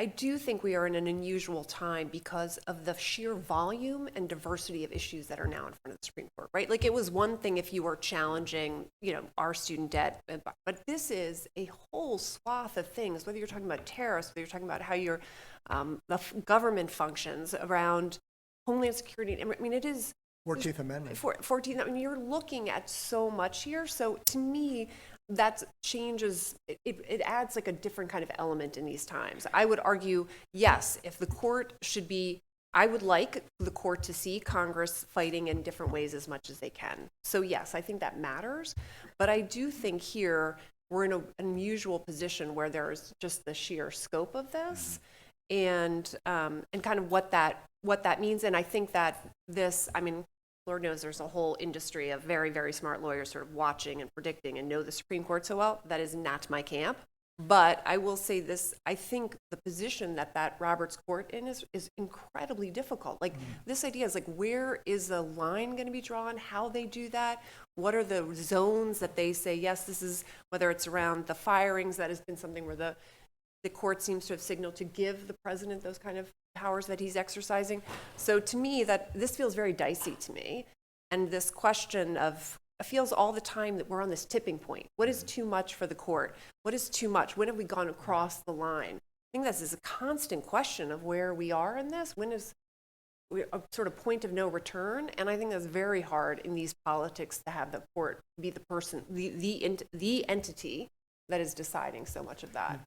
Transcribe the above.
I do think we are in an unusual time because of the sheer volume and diversity of issues that are now in front of the Supreme Court, right? Like, it was one thing if you were challenging, our student debt, but this is a whole swath of things, whether you're talking about tariffs, whether you're talking about how government functions around Homeland Security. I mean, it is 14th Amendment. 14th, I mean, you're looking at so much here. So to me, that changes, it adds like a different kind of element in these times. I would argue, yes, if the court should be, I would like the court to see Congress fighting in different ways as much as they can. So yes, I think that matters. But I do think here we're in an unusual position where there's just the sheer scope of this and kind of what that means. And I think that this, I mean, Lord knows there's a whole industry of very, very smart lawyers sort of watching and predicting and know the Supreme Court so well. That is not my camp. But I will say this, I think the position that Roberts Court in is incredibly difficult. Like, this idea is like, where is the line going to be drawn? How they do that? What are the zones that they say, yes, this is, whether it's around the firings, that has been something where the court seems to have signaled to give the president those kind of powers that he's exercising. So to me, that this feels very dicey to me. And this question of, it feels all the time that we're on this tipping point. What is too much for the court? What is too much? When have we gone across the line? I think this is a constant question of where we are in this. When is a sort of point of no return? And I think that's very hard in these politics to have the court be the person, the entity that is deciding so much of that.